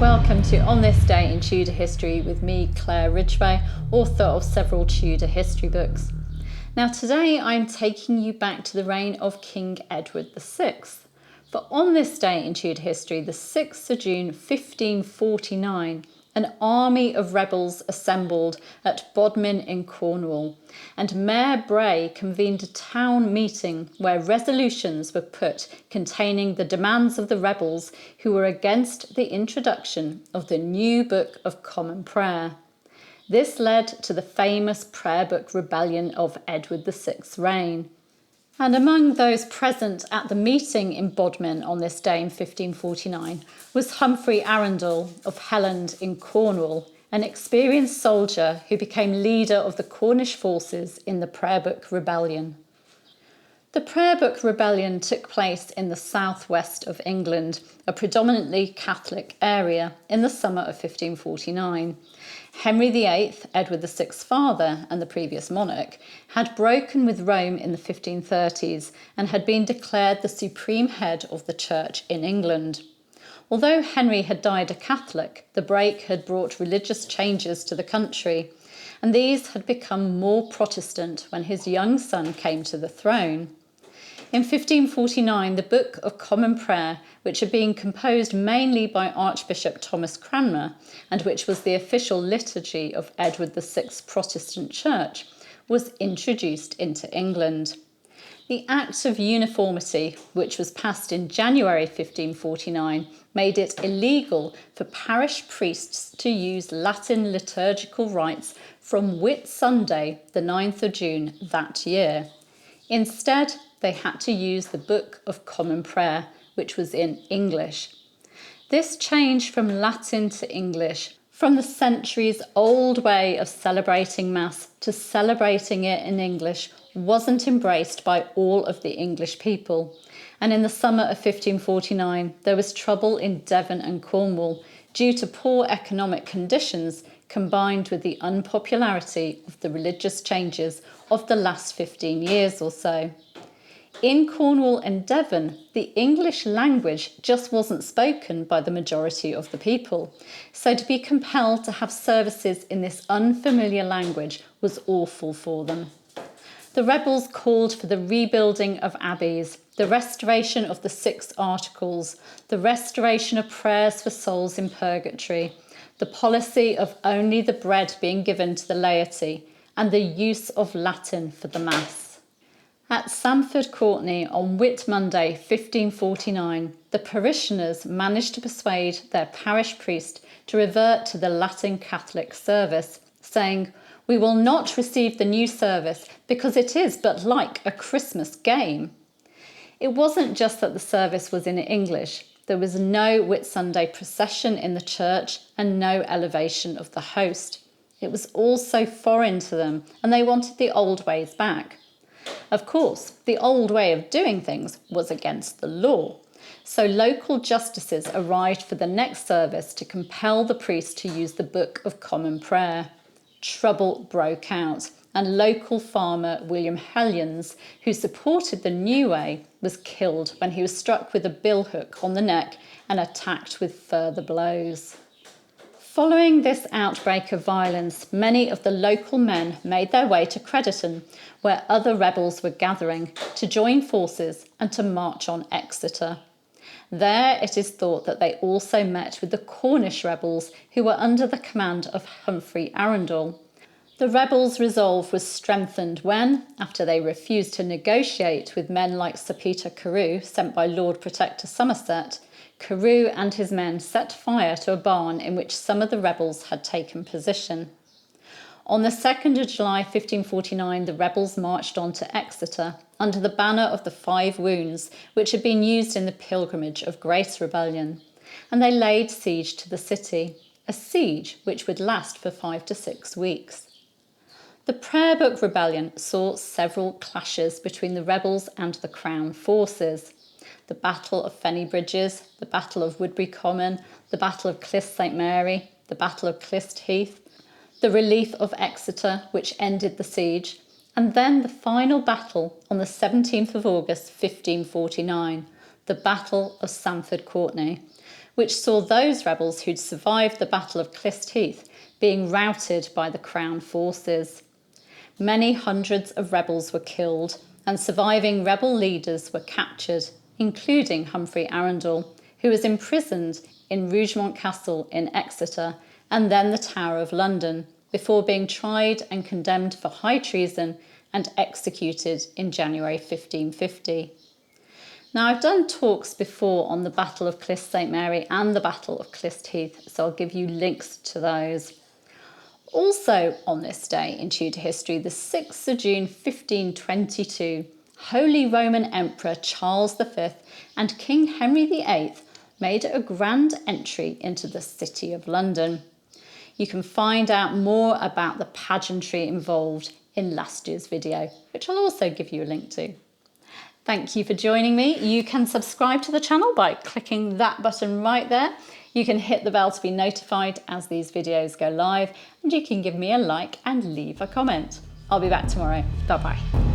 welcome to On This Day in Tudor History with me, Claire Ridgway, author of several Tudor history books. Now today I'm taking you back to the reign of King Edward VI. For on this day in Tudor history, the 6th of June 1549, an army of rebels assembled at Bodmin in Cornwall, and Mayor Bray convened a town meeting where resolutions were put containing the demands of the rebels who were against the introduction of the new Book of Common Prayer. This led to the famous Prayer Book Rebellion of Edward VI's reign. And among those present at the meeting in Bodmin on this day in 1549 was Humphrey Arundell of Helland in Cornwall, an experienced soldier who became leader of the Cornish forces in the Prayer Book Rebellion. The Prayer Book Rebellion took place in the southwest of England, a predominantly Catholic area, in the summer of 1549. Henry VIII, Edward VI's father and the previous monarch, had broken with Rome in the 1530s and had been declared the supreme head of the church in England. Although Henry had died a Catholic, the break had brought religious changes to the country, and these had become more Protestant when his young son came to the throne. In 1549, the Book of Common Prayer, which had been composed mainly by Archbishop Thomas Cranmer, and which was the official liturgy of Edward VI's Protestant Church, was introduced into England. The Act of Uniformity, which was passed in January 1549, made it illegal for parish priests to use Latin liturgical rites from Whit Sunday, the 9th of June that year. Instead, they had to use the Book of Common Prayer, which was in English. This change from Latin to English, from the centuries-old way of celebrating Mass to celebrating it in English, wasn't embraced by all of the English people. And in the summer of 1549, there was trouble in Devon and Cornwall due to poor economic conditions combined with the unpopularity of the religious changes of the last 15 years or so. In Cornwall and Devon, the English language just wasn't spoken by the majority of the people, so to be compelled to have services in this unfamiliar language was awful for them. The rebels called for the rebuilding of abbeys, the restoration of the 6 Articles, the restoration of prayers for souls in purgatory, the policy of only the bread being given to the laity, and the use of Latin for the Mass. At Sandford Courtenay on Whit Monday 1549, the parishioners managed to persuade their parish priest to revert to the Latin Catholic service, saying, "We will not receive the new service because it is but like a Christmas game." It wasn't just that the service was in English. There was no Whit Sunday procession in the church and no elevation of the host. It was all so foreign to them, and they wanted the old ways back. Of course, the old way of doing things was against the law, so local justices arrived for the next service to compel the priest to use the Book of Common Prayer. Trouble broke out, and local farmer William Hellions, who supported the new way, was killed when he was struck with a billhook on the neck and attacked with further blows. Following this outbreak of violence, many of the local men made their way to Crediton, where other rebels were gathering, to join forces and to march on Exeter. There it is thought that they also met with the Cornish rebels, who were under the command of Humphrey Arundell. The rebels' resolve was strengthened when, after they refused to negotiate with men like Sir Peter Carew, sent by Lord Protector Somerset, Carew and his men set fire to a barn in which some of the rebels had taken position. On the 2nd of July 1549, the rebels marched on to Exeter under the banner of the 5 Wounds, which had been used in the Pilgrimage of Grace Rebellion, and they laid siege to the city, a siege which would last for 5 to 6 weeks. The Prayer Book Rebellion saw several clashes between the rebels and the Crown forces. The Battle of Fenny Bridges, the Battle of Woodbury Common, the Battle of Clyst St Mary, the Battle of Clyst Heath, the relief of Exeter, which ended the siege, and then the final battle on the 17th of August 1549, the Battle of Stamford Courtenay, which saw those rebels who'd survived the Battle of Clistheath being routed by the Crown forces. Many hundreds of rebels were killed, and surviving rebel leaders were captured, including Humphrey Arundell, who was imprisoned in Rougemont Castle in Exeter and then the Tower of London, before being tried and condemned for high treason and executed in January 1550. Now, I've done talks before on the Battle of Clyst St Mary and the Battle of Clistheath, so I'll give you links to those. Also on this day in Tudor history, the 6th of June 1522, Holy Roman Emperor Charles V and King Henry VIII made a grand entry into the City of London. You can find out more about the pageantry involved in last year's video, which I'll also give you a link to. Thank you for joining me. You can subscribe to the channel by clicking that button right there. You can hit the bell to be notified as these videos go live, and you can give me a like and leave a comment. I'll be back tomorrow. Bye-bye.